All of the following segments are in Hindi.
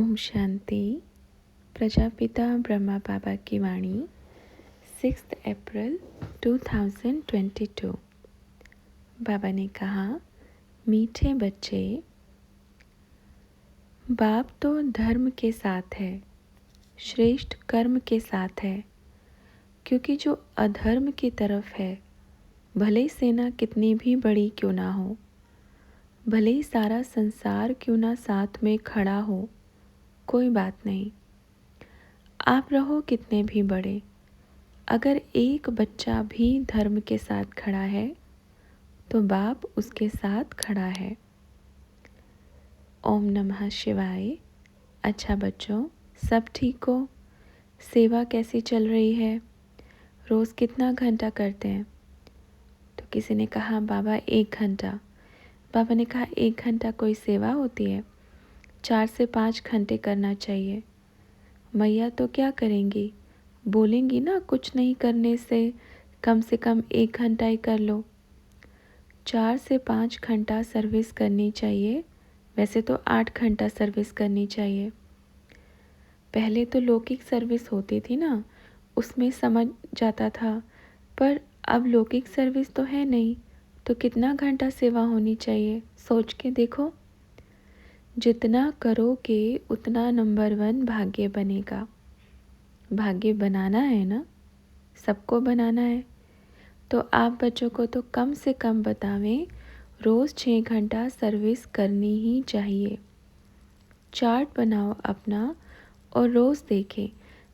ओम शांति। प्रजापिता ब्रह्मा बाबा की वाणी 6 अप्रैल 2022। बाबा ने कहा, मीठे बच्चे, बाप तो धर्म के साथ है, श्रेष्ठ कर्म के साथ है, क्योंकि जो अधर्म की तरफ है, भले ही सेना कितनी भी बड़ी क्यों ना हो, भले ही सारा संसार क्यों ना साथ में खड़ा हो, कोई बात नहीं। आप रहो कितने भी बड़े, अगर एक बच्चा भी धर्म के साथ खड़ा है तो बाप उसके साथ खड़ा है। ओम नमः शिवाय। अच्छा बच्चों, सब ठीक हो? सेवा कैसी चल रही है? रोज़ कितना घंटा करते हैं? तो किसी ने कहा बाबा 1 घंटा। बाबा ने कहा 1 घंटा कोई सेवा होती है? 4 से 5 घंटे करना चाहिए। मैया तो क्या करेंगी? बोलेंगी ना, कुछ नहीं करने से कम 1 घंटा ही कर लो। 4 से 5 घंटा सर्विस करनी चाहिए। वैसे तो 8 घंटा सर्विस करनी चाहिए। पहले तो लौकिक सर्विस होती थी ना, उसमें समझ जाता था, पर अब लौकिक सर्विस तो है नहीं, तो कितना घंटा सेवा होनी चाहिए? सोच के देखो। जितना करोगे उतना नंबर 1 भाग्य बनेगा। भाग्य बनाना है ना, सबको बनाना है। तो आप बच्चों को तो कम से कम बतावें, रोज़ 6 घंटा सर्विस करनी ही चाहिए। चार्ट बनाओ अपना और रोज़ देखें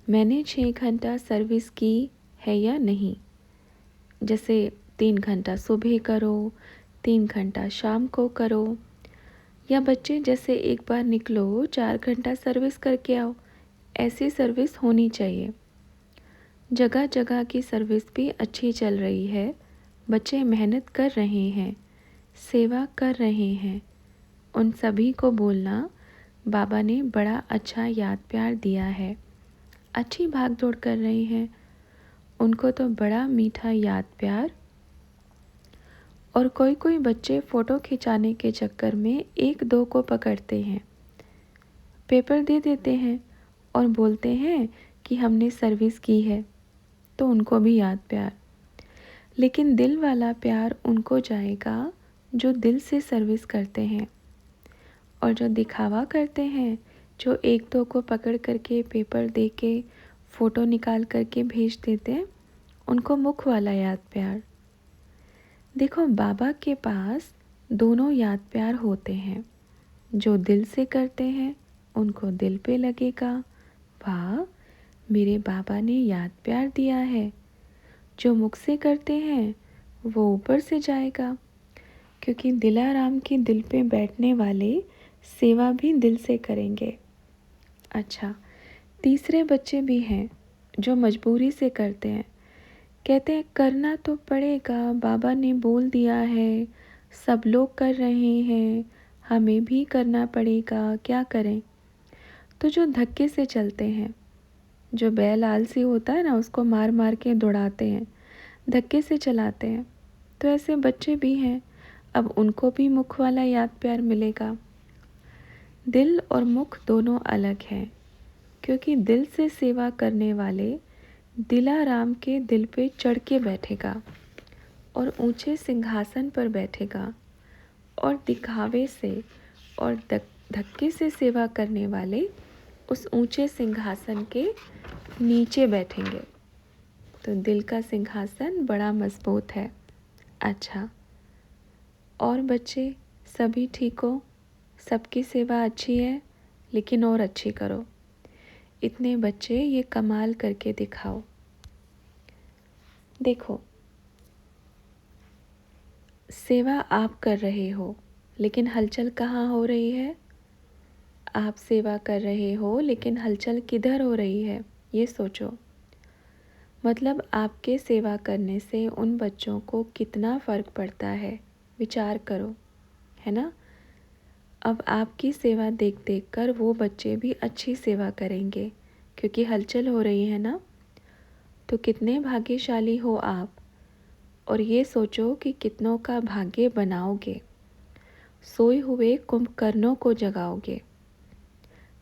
मैंने 6 घंटा सर्विस की है या नहीं। जैसे 3 घंटा सुबह करो, 3 घंटा शाम को करो, या बच्चे जैसे एक बार निकलो 4 घंटा सर्विस करके आओ। ऐसी सर्विस होनी चाहिए। जगह जगह की सर्विस भी अच्छी चल रही है, बच्चे मेहनत कर रहे हैं, सेवा कर रहे हैं। उन सभी को बोलना, बाबा ने बड़ा अच्छा याद प्यार दिया है, अच्छी भाग दौड़ कर रहे हैं, उनको तो बड़ा मीठा याद प्यार। और कोई कोई बच्चे फ़ोटो खिंचाने के चक्कर में 1-2 को पकड़ते हैं, पेपर दे देते हैं और बोलते हैं कि हमने सर्विस की है, तो उनको भी याद प्यार। लेकिन दिल वाला प्यार उनको जाएगा जो दिल से सर्विस करते हैं, और जो दिखावा करते हैं, जो 1-2 को पकड़ करके पेपर दे के फ़ोटो निकाल करके भेज देते हैं, उनको मुख वाला याद प्यार। देखो, बाबा के पास दोनों याद प्यार होते हैं। जो दिल से करते हैं उनको दिल पे लगेगा, वाह मेरे बाबा ने याद प्यार दिया है। जो मुख से करते हैं वो ऊपर से जाएगा, क्योंकि दिलाराम के दिल पे बैठने वाले सेवा भी दिल से करेंगे। अच्छा, तीसरे बच्चे भी हैं जो मजबूरी से करते हैं, कहते हैं करना तो पड़ेगा, बाबा ने बोल दिया है, सब लोग कर रहे हैं, हमें भी करना पड़ेगा, क्या करें। तो जो धक्के से चलते हैं, जो बैल आलसी होता है ना, उसको मार मार के दौड़ाते हैं, धक्के से चलाते हैं, तो ऐसे बच्चे भी हैं। अब उनको भी मुख वाला याद प्यार मिलेगा। दिल और मुख दोनों अलग हैं, क्योंकि दिल से सेवा करने वाले दिलाराम के दिल पे चढ़ के बैठेगा और ऊंचे सिंहासन पर बैठेगा, और दिखावे से और धक्के से सेवा करने वाले उस ऊंचे सिंहासन के नीचे बैठेंगे। तो दिल का सिंहासन बड़ा मजबूत है। अच्छा, और बच्चे सभी ठीक हो? सबकी सेवा अच्छी है, लेकिन और अच्छी करो। इतने बच्चे ये कमाल करके दिखाओ। देखो, सेवा आप कर रहे हो, लेकिन हलचल कहाँ हो रही है? आप सेवा कर रहे हो, लेकिन हलचल किधर हो रही है, ये सोचो। मतलब आपके सेवा करने से उन बच्चों को कितना फ़र्क पड़ता है, विचार करो, है ना। अब आपकी सेवा देख देख कर वो बच्चे भी अच्छी सेवा करेंगे, क्योंकि हलचल हो रही है ना। तो कितने भाग्यशाली हो आप। और ये सोचो कि कितनों का भाग्य बनाओगे, सोए हुए कुंभकर्णों को जगाओगे।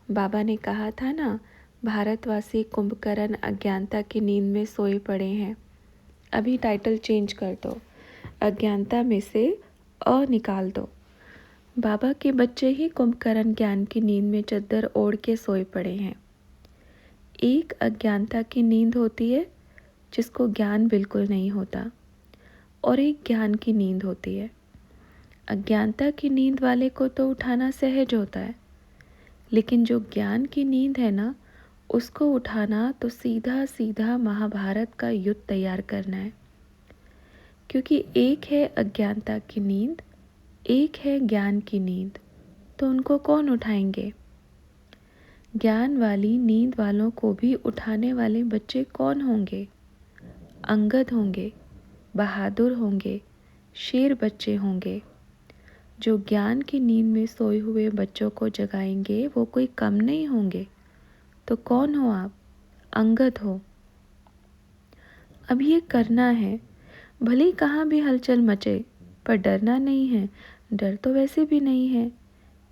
बाबा ने कहा था ना, भारतवासी कुंभकर्ण अज्ञानता की नींद में सोए पड़े हैं। अभी टाइटल चेंज कर दो, अज्ञानता में से अ निकाल दो। बाबा के बच्चे ही कुंभकर्ण ज्ञान की नींद में चद्दर ओढ़ के सोए पड़े हैं। एक अज्ञानता की नींद होती है जिसको ज्ञान बिल्कुल नहीं होता, और एक ज्ञान की नींद होती है। अज्ञानता की नींद वाले को तो उठाना सहज होता है, लेकिन जो ज्ञान की नींद है ना, उसको उठाना तो सीधा सीधा महाभारत का युद्ध तैयार करना है। क्योंकि एक है अज्ञानता की नींद, एक है ज्ञान की नींद, तो उनको कौन उठाएंगे? ज्ञान वाली नींद वालों को भी उठाने वाले बच्चे कौन होंगे? अंगद होंगे, बहादुर होंगे, शेर बच्चे होंगे। जो ज्ञान की नींद में सोए हुए बच्चों को जगाएंगे वो कोई कम नहीं होंगे। तो कौन हो आप? अंगद हो। अब ये करना है, भले ही कहाँ भी हलचल मचे, पर डरना नहीं है। डर तो वैसे भी नहीं है।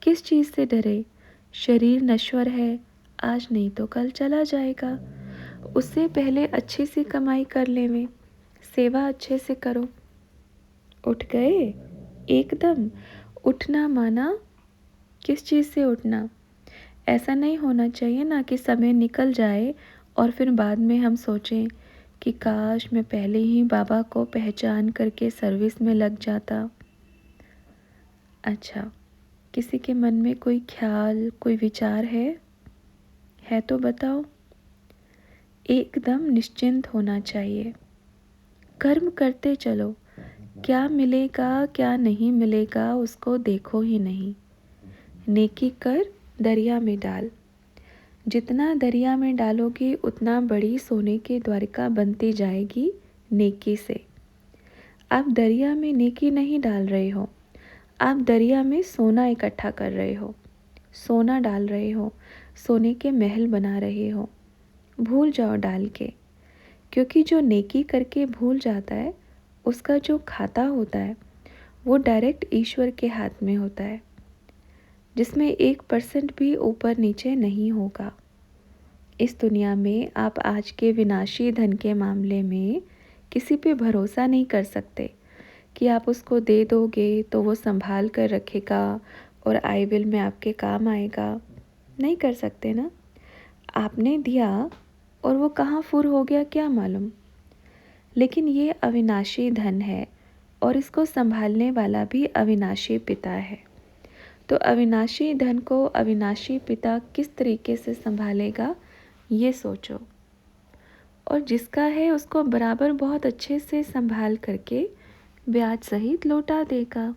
किस चीज़ से डरे? शरीर नश्वर है, आज नहीं तो कल चला जाएगा। उससे पहले अच्छी सी कमाई कर लेवें, सेवा अच्छे से करो। उठ गए एकदम। उठना माना किस चीज़ से उठना? ऐसा नहीं होना चाहिए ना कि समय निकल जाए और फिर बाद में हम सोचें कि काश मैं पहले ही बाबा को पहचान करके सर्विस में लग जाता। अच्छा, किसी के मन में कोई ख्याल, कोई विचार है तो बताओ। एकदम निश्चिंत होना चाहिए। कर्म करते चलो, क्या मिलेगा क्या नहीं मिलेगा उसको देखो ही नहीं। नेकी कर, दरिया में डाल। जितना दरिया में डालोगे उतना बड़ी सोने की द्वारिका बनती जाएगी नेकी से। आप दरिया में नेकी नहीं डाल रहे हो, आप दरिया में सोना इकट्ठा कर रहे हो, सोना डाल रहे हो, सोने के महल बना रहे हो। भूल जाओ डाल के, क्योंकि जो नेकी करके भूल जाता है उसका जो खाता होता है वो डायरेक्ट ईश्वर के हाथ में होता है, जिसमें 1% भी ऊपर नीचे नहीं होगा। इस दुनिया में आप आज के विनाशी धन के मामले में किसी पे भरोसा नहीं कर सकते कि आप उसको दे दोगे तो वो संभाल कर रखेगा और आई विल में आपके काम आएगा। नहीं कर सकते ना। आपने दिया और वो कहाँ फुर हो गया क्या मालूम। लेकिन ये अविनाशी धन है और इसको संभालने वाला भी अविनाशी पिता है। तो अविनाशी धन को अविनाशी पिता किस तरीके से संभालेगा, ये सोचो। और जिसका है उसको बराबर बहुत अच्छे से संभाल करके ब्याज सहित लौटा देगा।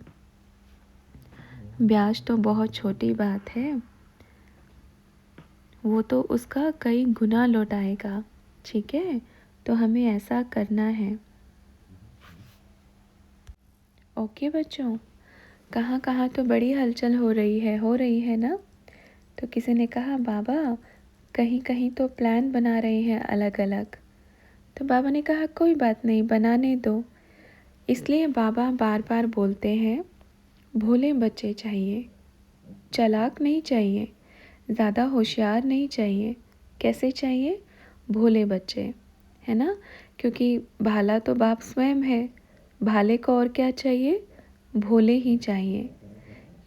ब्याज तो बहुत छोटी बात है, वो तो उसका कई गुना लौटाएगा। ठीक है, तो हमें ऐसा करना है। ओके बच्चों, कहाँ कहाँ तो बड़ी हलचल हो रही है ना। तो किसी ने कहा बाबा कहीं कहीं तो प्लान बना रहे हैं अलग अलग। तो बाबा ने कहा कोई बात नहीं, बनाने दो। इसलिए बाबा बार बार बोलते हैं भोले बच्चे चाहिए, चालाक नहीं चाहिए, ज़्यादा होशियार नहीं चाहिए। कैसे चाहिए? भोले बच्चे, है ना। क्योंकि भाला तो बाप स्वयं है, भाले को और क्या चाहिए? भोले ही चाहिए।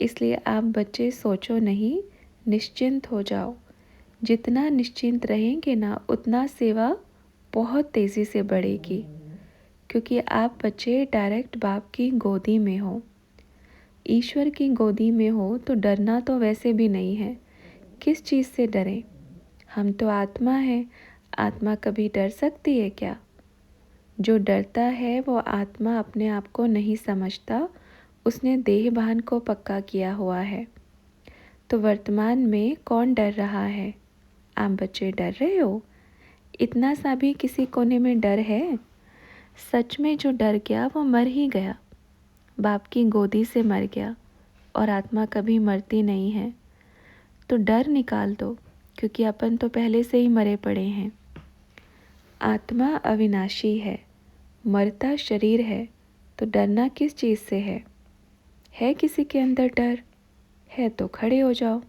इसलिए आप बच्चे सोचो नहीं, निश्चिंत हो जाओ। जितना निश्चिंत रहेंगे ना उतना सेवा बहुत तेज़ी से बढ़ेगी, क्योंकि आप बच्चे डायरेक्ट बाप की गोदी में हो। ईश्वर की गोदी में हो तो डरना तो वैसे भी नहीं है। किस चीज़ से डरें? हम तो आत्मा है, आत्मा कभी डर सकती है क्या? जो डरता है वो आत्मा अपने आप को नहीं समझता, उसने देह भान को पक्का किया हुआ है। तो वर्तमान में कौन डर रहा है? आप बच्चे डर रहे हो? इतना सा भी किसी कोने में डर है? सच में जो डर गया वो मर ही गया, बाप की गोदी से मर गया, और आत्मा कभी मरती नहीं है। तो डर निकाल दो, क्योंकि अपन तो पहले से ही मरे पड़े हैं। आत्मा अविनाशी है, मरता शरीर है, तो डरना किस चीज़ से है? किसी के अंदर डर है तो खड़े हो जाओ।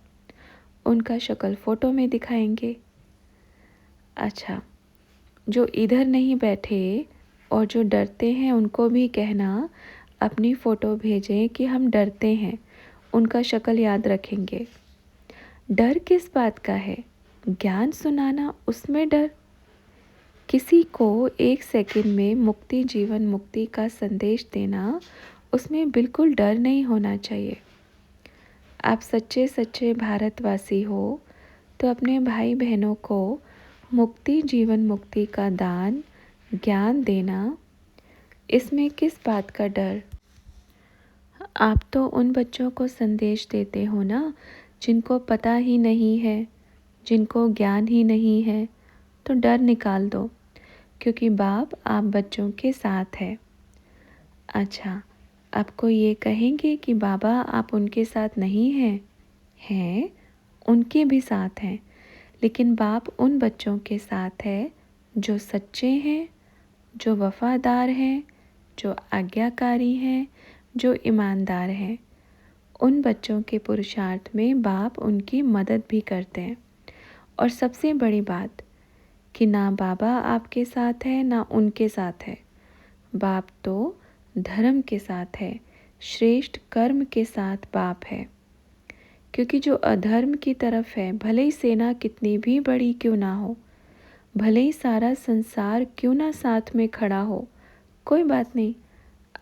उनका शक्ल फ़ोटो में दिखाएंगे। अच्छा, जो इधर नहीं बैठे और जो डरते हैं उनको भी कहना अपनी फ़ोटो भेजें कि हम डरते हैं, उनका शक्ल याद रखेंगे। डर किस बात का है? ज्ञान सुनाना, उसमें डर। किसी को 1 सेकंड में मुक्ति, जीवन मुक्ति का संदेश देना, उसमें बिल्कुल डर नहीं होना चाहिए। आप सच्चे सच्चे भारतवासी हो तो अपने भाई बहनों को मुक्ति, जीवन मुक्ति का दान, ज्ञान देना, इसमें किस बात का डर? आप तो उन बच्चों को संदेश देते हो ना जिनको पता ही नहीं है, जिनको ज्ञान ही नहीं है, तो डर निकाल दो, क्योंकि बाप आप बच्चों के साथ है। अच्छा, आपको ये कहेंगे कि बाबा आप उनके साथ नहीं हैं? हैं, उनके भी साथ हैं, लेकिन बाप उन बच्चों के साथ है जो सच्चे हैं, जो वफादार हैं, जो आज्ञाकारी हैं, जो ईमानदार हैं। उन बच्चों के पुरुषार्थ में बाप उनकी मदद भी करते हैं। और सबसे बड़ी बात कि ना बाबा आपके साथ है ना उनके साथ है, बाप तो धर्म के साथ है, श्रेष्ठ कर्म के साथ बाप है। क्योंकि जो अधर्म की तरफ है, भले ही सेना कितनी भी बड़ी क्यों ना हो, भले ही सारा संसार क्यों ना साथ में खड़ा हो, कोई बात नहीं,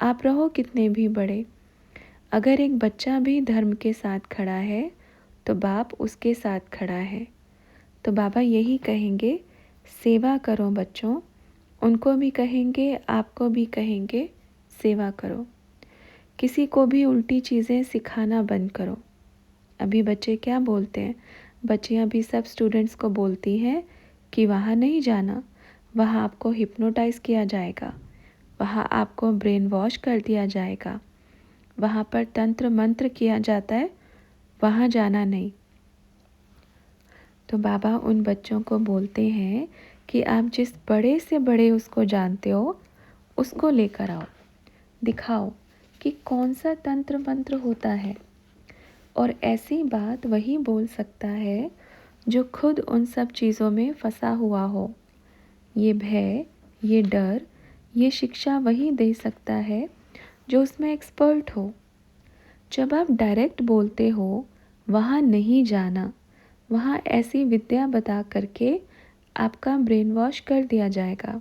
आप रहो कितने भी बड़े, अगर एक बच्चा भी धर्म के साथ खड़ा है तो बाप उसके साथ खड़ा है। तो बाबा यही कहेंगे, सेवा करो बच्चों, उनको भी कहेंगे, आपको भी कहेंगे, सेवा करो। किसी को भी उल्टी चीज़ें सिखाना बंद करो। अभी बच्चे क्या बोलते हैं, बच्चियाँ भी सब स्टूडेंट्स को बोलती हैं कि वहाँ नहीं जाना, वहाँ आपको हिप्नोटाइज किया जाएगा, वहाँ आपको ब्रेन वॉश कर दिया जाएगा, वहाँ पर तंत्र मंत्र किया जाता है, वहाँ जाना नहीं। तो बाबा उन बच्चों को बोलते हैं कि आप जिस बड़े से बड़े उसको जानते हो, उसको लेकर आओ, दिखाओ कि कौन सा तंत्र मंत्र होता है। और ऐसी बात वही बोल सकता है जो खुद उन सब चीज़ों में फंसा हुआ हो। ये भय, ये डर, ये शिक्षा वही दे सकता है जो उसमें एक्सपर्ट हो। जब आप डायरेक्ट बोलते हो वहाँ नहीं जाना, वहाँ ऐसी विद्या बता करके आपका ब्रेन वॉश कर दिया जाएगा।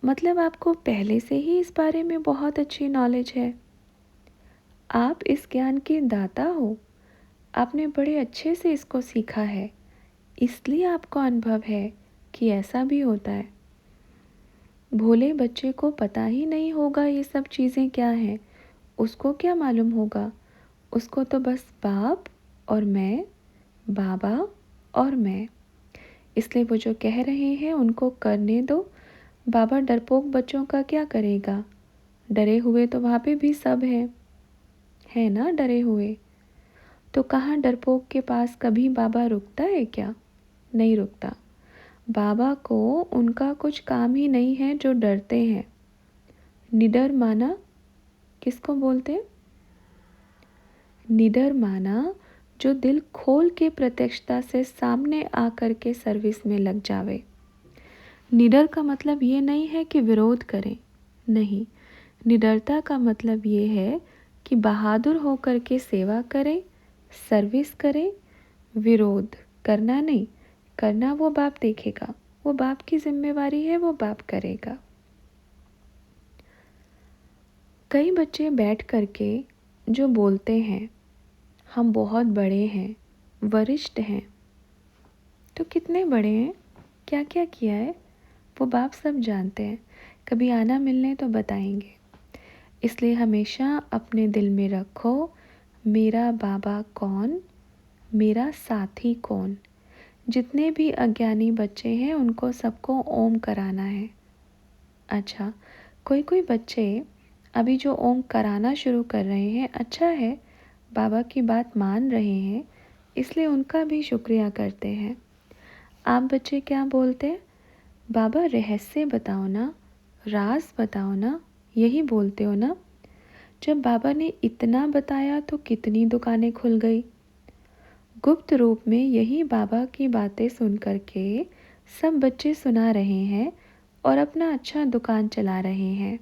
मतलब आपको पहले से ही इस बारे में बहुत अच्छी नॉलेज है, आप इस ज्ञान के दाता हो, आपने बड़े अच्छे से इसको सीखा है, इसलिए आपको अनुभव है कि ऐसा भी होता है। भोले बच्चे को पता ही नहीं होगा ये सब चीज़ें क्या हैं, उसको क्या मालूम होगा, उसको तो बस बाप और मैं, बाबा और मैं, इसलिए वो जो कह रहे हैं उनको करने दो। बाबा डरपोक बच्चों का क्या करेगा, डरे हुए तो वहाँ पे भी सब हैं, है ना डरे हुए। तो कहाँ डरपोक के पास कभी बाबा रुकता है क्या? नहीं रुकता। बाबा को उनका कुछ काम ही नहीं है जो डरते हैं। निडर माना किसको बोलते हैं? निडर माना जो दिल खोल के प्रत्यक्षता से सामने आकर के सर्विस में लग जावे। निडर का मतलब ये नहीं है कि विरोध करें, नहीं, निडरता का मतलब ये है कि बहादुर होकर के सेवा करें, सर्विस करें, विरोध करना नहीं, करना वो बाप देखेगा, वो बाप की जिम्मेवारी है, वो बाप करेगा। कई बच्चे बैठ करके जो बोलते हैं हम बहुत बड़े हैं, वरिष्ठ हैं, तो कितने बड़े हैं, क्या क्या किया है, वो बाप सब जानते हैं, कभी आना मिलने तो बताएंगे। इसलिए हमेशा अपने दिल में रखो, मेरा बाबा कौन, मेरा साथी कौन। जितने भी अज्ञानी बच्चे हैं उनको सबको ओम कराना है। अच्छा, कोई कोई बच्चे अभी जो ओम कराना शुरू कर रहे हैं, अच्छा है, बाबा की बात मान रहे हैं, इसलिए उनका भी शुक्रिया करते हैं। आप बच्चे क्या बोलते हैं, बाबा रहस्य बताओ ना, राज बताओ ना, यही बोलते हो ना। जब बाबा ने इतना बताया तो कितनी दुकानें खुल गई। गुप्त रूप में यही बाबा की बातें सुन कर के सब बच्चे सुना रहे हैं और अपना अच्छा दुकान चला रहे हैं।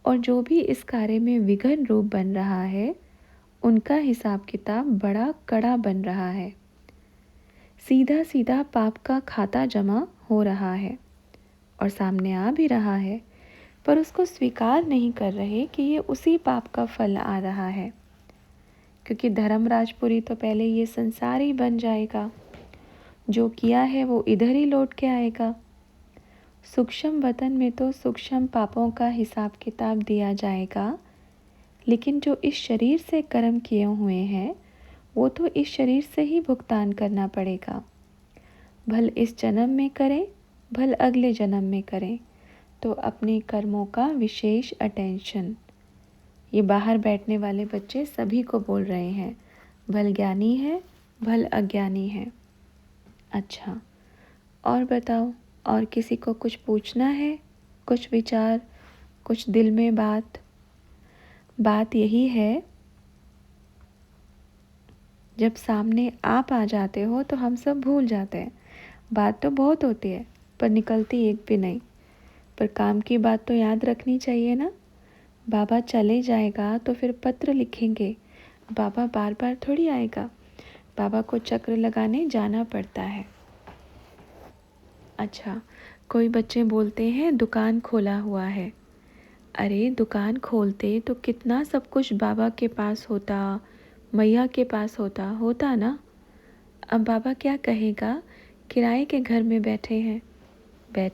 और जो भी इस कार्य में विघन रूप बन रहा है, उनका हिसाब किताब बड़ा कड़ा बन रहा है। सीधा सीधा पाप का खाता जमा हो रहा है और सामने आ भी रहा है, पर उसको स्वीकार नहीं कर रहे कि ये उसी पाप का फल आ रहा है। क्योंकि धर्मराजपुरी तो पहले ये संसार ही बन जाएगा, जो किया है वो इधर ही लौट के आएगा। सूक्ष्म वतन में तो सूक्ष्म पापों का हिसाब किताब दिया जाएगा, लेकिन जो इस शरीर से कर्म किए हुए हैं वो तो इस शरीर से ही भुगतान करना पड़ेगा। भल इस जन्म में करें, भल अगले जन्म में करें, तो अपने कर्मों का विशेष अटेंशन। ये बाहर बैठने वाले बच्चे सभी को बोल रहे हैं, भल ज्ञानी है, भल अज्ञानी है। अच्छा, और बताओ, और किसी को कुछ पूछना है? कुछ विचार, कुछ दिल में बात यही है, जब सामने आप आ जाते हो तो हम सब भूल जाते हैं। बात तो बहुत होती है पर निकलती एक भी नहीं। पर काम की बात तो याद रखनी चाहिए ना। बाबा चले जाएगा तो फिर पत्र लिखेंगे, बाबा बार बार थोड़ी आएगा। बाबा को चक्र लगाने जाना पड़ता है। अच्छा, कोई बच्चे बोलते हैं दुकान खोला हुआ है। अरे दुकान खोलते तो कितना सब कुछ बाबा के पास होता, मैया के पास होता ना। अब बाबा क्या कहेगा, किराए के घर में बैठे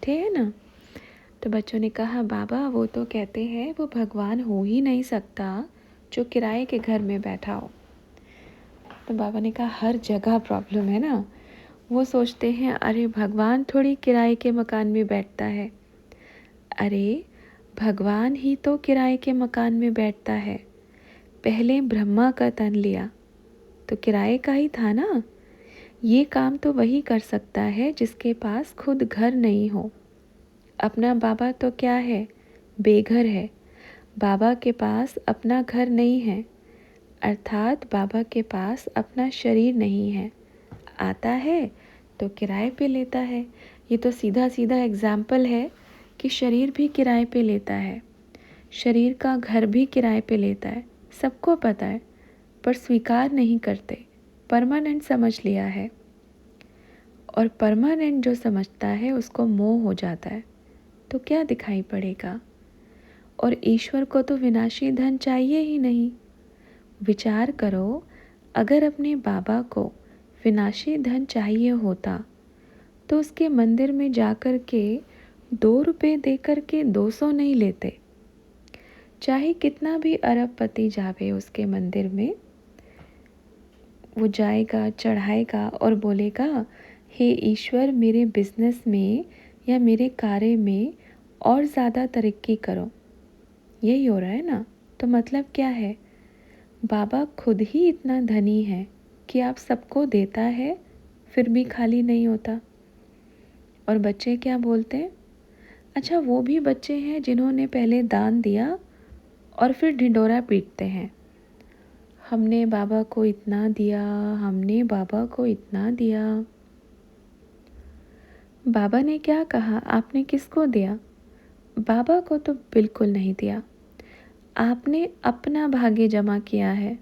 हैं ना। तो बच्चों ने कहा बाबा वो तो कहते हैं वो भगवान हो ही नहीं सकता जो किराए के घर में बैठा हो। तो बाबा ने कहा हर जगह प्रॉब्लम है ना। वो सोचते हैं अरे भगवान थोड़ी किराए के मकान में बैठता है। अरे भगवान ही तो किराए के मकान में बैठता है। पहले ब्रह्मा का तन लिया तो किराए का ही था ना। ये काम तो वही कर सकता है जिसके पास खुद घर नहीं हो। अपना बाबा तो क्या है, बेघर है। बाबा के पास अपना घर नहीं है, अर्थात बाबा के पास अपना शरीर नहीं है। आता है तो किराए पे लेता है। ये तो सीधा सीधा एग्जाम्पल है कि शरीर भी किराए पे लेता है, शरीर का घर भी किराए पे लेता है। सबको पता है पर स्वीकार नहीं करते। परमानेंट समझ लिया है, और परमानेंट जो समझता है उसको मोह हो जाता है। तो क्या दिखाई पड़ेगा। और ईश्वर को तो विनाशी धन चाहिए ही नहीं। विचार करो, अगर अपने बाबा को विनाशी धन चाहिए होता तो उसके मंदिर में जाकर के 2 रुपये देकर के 200 नहीं लेते। चाहे कितना भी अरबपति जावे उसके मंदिर में, वो जाएगा, चढ़ाएगा और बोलेगा हे ईश्वर मेरे बिजनेस में या मेरे कार्य में और ज़्यादा तरक्की करो। यही हो रहा है ना। तो मतलब क्या है, बाबा खुद ही इतना धनी है कि आप सबको देता है फिर भी खाली नहीं होता। और बच्चे क्या बोलते हैं, अच्छा वो भी बच्चे हैं जिन्होंने पहले दान दिया और फिर ढिंढोरा पीटते हैं, हमने बाबा को इतना दिया, हमने बाबा को इतना दिया। बाबा ने क्या कहा, आपने किसको दिया? बाबा को तो बिल्कुल नहीं दिया। आपने अपना भाग्य जमा किया है।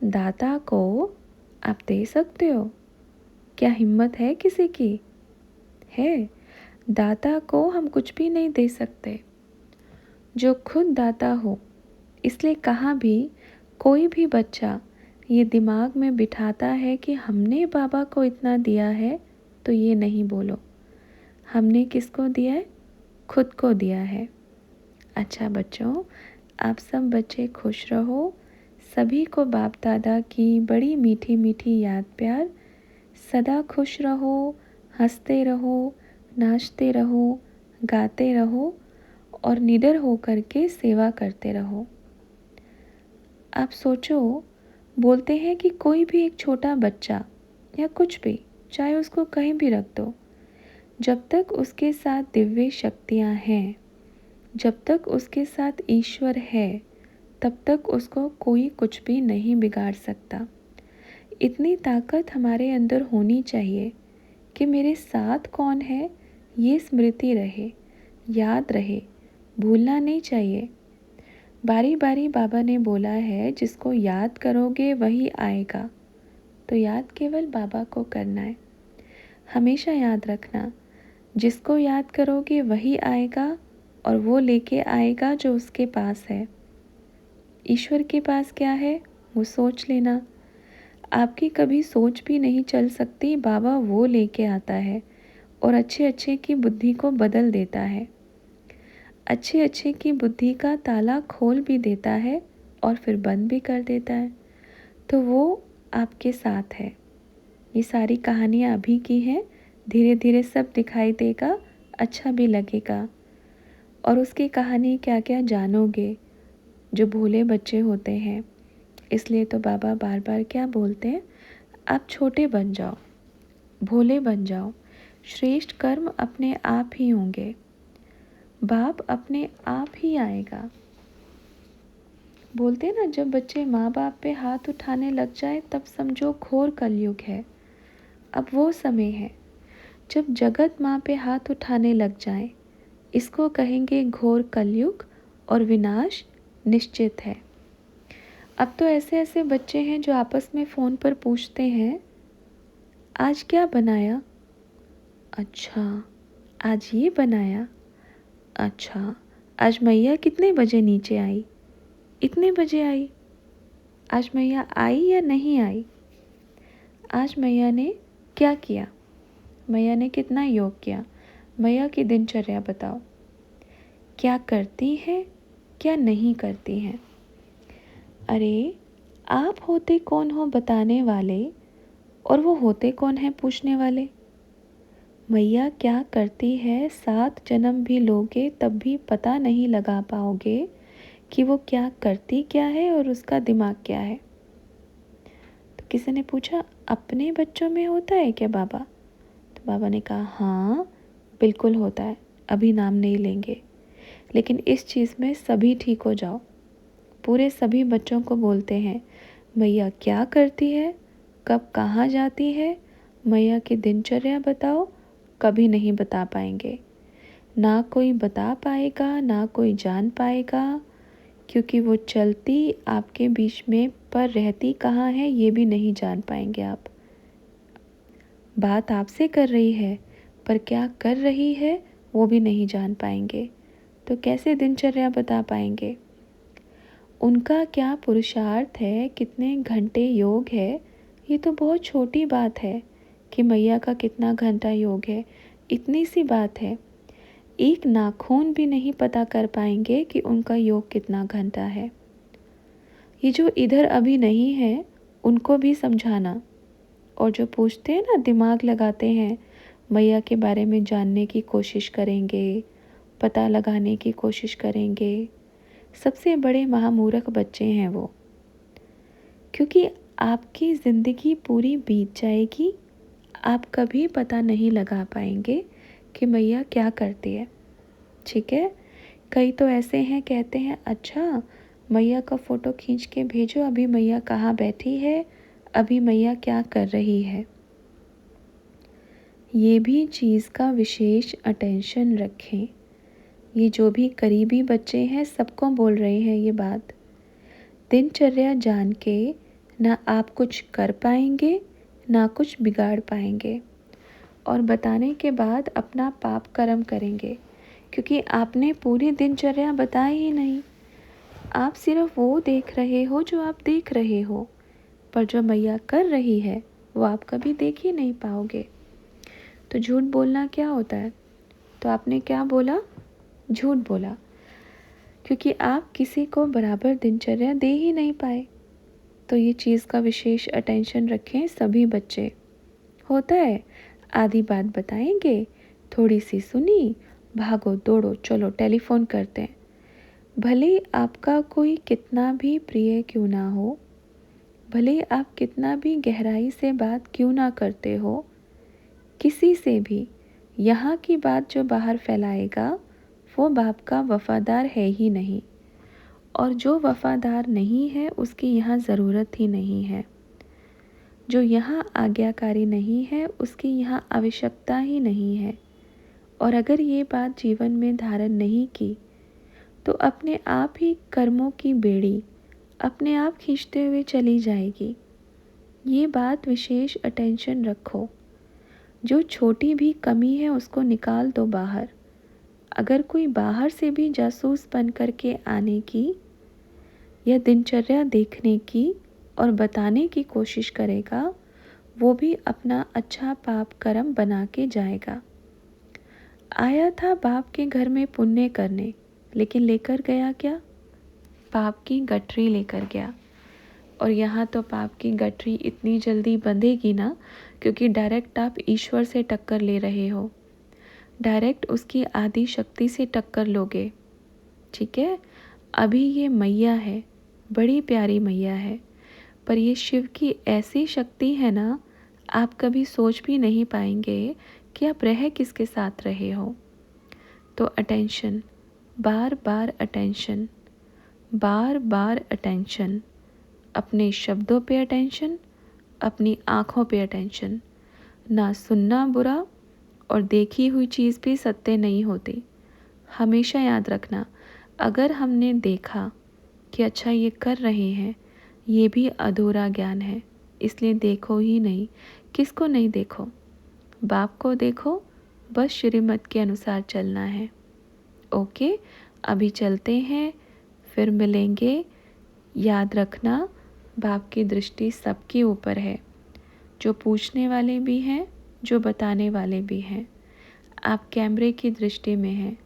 दाता को आप दे सकते हो? क्या हिम्मत है किसी की? है। दाता को हम कुछ भी नहीं दे सकते। जो खुद दाता हो, इसलिए कहाँ भी कोई भी बच्चा ये दिमाग में बिठाता है कि हमने बाबा को इतना दिया है, तो ये नहीं बोलो। हमने किसको दिया है? खुद को दिया है। अच्छा बच्चों, आप सब बच्चे खुश रहो। सभी को बाप दादा की बड़ी मीठी मीठी याद प्यार। सदा खुश रहो, हंसते रहो, नाचते रहो, गाते रहो और निडर होकर के सेवा करते रहो। आप सोचो, बोलते हैं कि कोई भी एक छोटा बच्चा या कुछ भी, चाहे उसको कहीं भी रख दो, जब तक उसके साथ दिव्य शक्तियाँ हैं, जब तक उसके साथ ईश्वर है, तब तक उसको कोई कुछ भी नहीं बिगाड़ सकता। इतनी ताकत हमारे अंदर होनी चाहिए कि मेरे साथ कौन है ये स्मृति रहे, याद रहे, भूलना नहीं चाहिए। बारी बारी बाबा ने बोला है जिसको याद करोगे वही आएगा, तो याद केवल बाबा को करना है। हमेशा याद रखना, जिसको याद करोगे वही आएगा और वो लेके आएगा जो उसके पास है। ईश्वर के पास क्या है वो सोच लेना। आपकी कभी सोच भी नहीं चल सकती, बाबा वो लेके आता है और अच्छे अच्छे की बुद्धि को बदल देता है। अच्छे अच्छे की बुद्धि का ताला खोल भी देता है और फिर बंद भी कर देता है। तो वो आपके साथ है। ये सारी कहानियाँ अभी की हैं, धीरे धीरे सब दिखाई देगा, अच्छा भी लगेगा। और उसकी कहानी क्या क्या जानोगे जो भोले बच्चे होते हैं। इसलिए तो बाबा बार बार क्या बोलते हैं, आप छोटे बन जाओ, भोले बन जाओ, श्रेष्ठ कर्म अपने आप ही होंगे, बाप अपने आप ही आएगा। बोलते ना, जब बच्चे माँ बाप पे हाथ उठाने लग जाए तब समझो घोर कलयुग है। अब वो समय है जब जगत माँ पे हाथ उठाने लग जाए, इसको कहेंगे घोर कलयुग और विनाश निश्चित है। अब तो ऐसे ऐसे बच्चे हैं जो आपस में फ़ोन पर पूछते हैं, आज क्या बनाया? अच्छा, आज ये बनाया। अच्छा, आज मैया कितने बजे नीचे आई? इतने बजे आई। आज मैया आई या नहीं आई? आज मैया ने क्या किया? मैया ने कितना योग किया? मैया की दिनचर्या बताओ, क्या करती है, क्या नहीं करती हैं? अरे, आप होते कौन हो बताने वाले, और वो होते कौन हैं पूछने वाले? मैया क्या करती है 7 जन्म भी लोगे तब भी पता नहीं लगा पाओगे कि वो क्या करती क्या है और उसका दिमाग क्या है। तो किसी ने पूछा, अपने बच्चों में होता है क्या बाबा? तो बाबा ने कहा, हाँ बिल्कुल होता है, अभी नाम नहीं लेंगे, लेकिन इस चीज़ में सभी ठीक हो जाओ। पूरे सभी बच्चों को बोलते हैं, मैया क्या करती है, कब कहाँ जाती है, मैया की दिनचर्या बताओ, कभी नहीं बता पाएंगे। ना कोई बता पाएगा, ना कोई जान पाएगा, क्योंकि वो चलती आपके बीच में पर रहती कहाँ है ये भी नहीं जान पाएंगे आप। बात आपसे कर रही है पर क्या कर रही है वो भी नहीं जान पाएंगे, तो कैसे दिनचर्या बता पाएंगे? उनका क्या पुरुषार्थ है, कितने घंटे योग है, ये तो बहुत छोटी बात है कि मैया का कितना घंटा योग है, इतनी सी बात है। एक नाखून भी नहीं पता कर पाएंगे कि उनका योग कितना घंटा है। ये जो इधर अभी नहीं है उनको भी समझाना। और जो पूछते हैं ना, दिमाग लगाते हैं, मैया के बारे में जानने की कोशिश करेंगे, पता लगाने की कोशिश करेंगे, सबसे बड़े महामूर्ख बच्चे हैं वो। क्योंकि आपकी ज़िंदगी पूरी बीत जाएगी, आप कभी पता नहीं लगा पाएंगे कि मैया क्या करती है। ठीक है, कई तो ऐसे हैं कहते हैं, अच्छा मैया का फ़ोटो खींच के भेजो, अभी मैया कहाँ बैठी है, अभी मैया क्या कर रही है। ये भी चीज़ का विशेष अटेंशन रखें। ये जो भी करीबी बच्चे हैं सबको बोल रहे हैं ये बात। दिनचर्या जान के ना आप कुछ कर पाएंगे ना कुछ बिगाड़ पाएंगे, और बताने के बाद अपना पाप कर्म करेंगे, क्योंकि आपने पूरी दिनचर्या बताई ही नहीं। आप सिर्फ वो देख रहे हो जो आप देख रहे हो, पर जो मैया कर रही है वो आप कभी देख ही नहीं पाओगे। तो झूठ बोलना क्या होता है? तो आपने क्या बोला? झूठ बोला, क्योंकि आप किसी को बराबर दिनचर्या दे ही नहीं पाए। तो ये चीज़ का विशेष अटेंशन रखें सभी बच्चे। होता है आधी बात बताएंगे, थोड़ी सी सुनी, भागो दौड़ो चलो टेलीफोन करते हैं। भले आपका कोई कितना भी प्रिय क्यों ना हो, भले आप कितना भी गहराई से बात क्यों ना करते हो, किसी से भी यहाँ की बात जो बाहर फैलाएगा वो बाप का वफ़ादार है ही नहीं, और जो वफ़ादार नहीं है उसकी यहाँ ज़रूरत ही नहीं है। जो यहाँ आज्ञाकारी नहीं है उसकी यहाँ आवश्यकता ही नहीं है। और अगर ये बात जीवन में धारण नहीं की तो अपने आप ही कर्मों की बेड़ी अपने आप खींचते हुए चली जाएगी। ये बात विशेष अटेंशन रखो। जो छोटी भी कमी है उसको निकाल दो बाहर। अगर कोई बाहर से भी जासूस बन करके आने की या दिनचर्या देखने की और बताने की कोशिश करेगा, वो भी अपना अच्छा पाप कर्म बना के जाएगा। आया था बाप के घर में पुण्य करने, लेकिन लेकर गया क्या? पाप की गठरी लेकर गया। और यहाँ तो पाप की गठरी इतनी जल्दी बंधेगी ना, क्योंकि डायरेक्ट आप ईश्वर से टक्कर ले रहे हो, डायरेक्ट उसकी आदि शक्ति से टक्कर लोगे। ठीक है, अभी ये मैया है, बड़ी प्यारी मैया है, पर ये शिव की ऐसी शक्ति है ना, आप कभी सोच भी नहीं पाएंगे कि आप रह किसके साथ रहे हो। तो अटेंशन, बार बार अटेंशन, बार बार अटेंशन। अपने शब्दों पे अटेंशन, अपनी आँखों पे अटेंशन। ना सुनना बुरा और देखी हुई चीज़ भी सत्य नहीं होती। हमेशा याद रखना, अगर हमने देखा कि अच्छा ये कर रहे हैं, ये भी अधूरा ज्ञान है, इसलिए देखो ही नहीं। किसको नहीं देखो? बाप को देखो, बस श्रीमत के अनुसार चलना है। ओके, अभी चलते हैं, फिर मिलेंगे। याद रखना, बाप की दृष्टि सबके ऊपर है, जो पूछने वाले भी हैं, जो बताने वाले भी हैं। आप कैमरे की दृष्टि में हैं,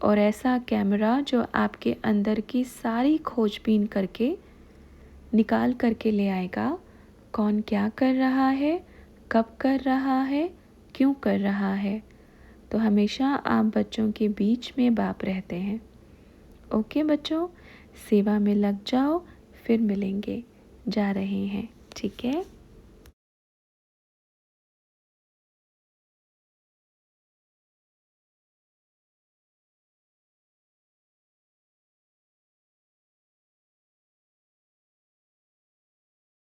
और ऐसा कैमरा जो आपके अंदर की सारी खोजबीन करके निकाल करके ले आएगा, कौन क्या कर रहा है, कब कर रहा है, क्यों कर रहा है। तो हमेशा आप बच्चों के बीच में बाप रहते हैं। ओके बच्चों, सेवा में लग जाओ, फिर मिलेंगे। जा रहे हैं, ठीक है।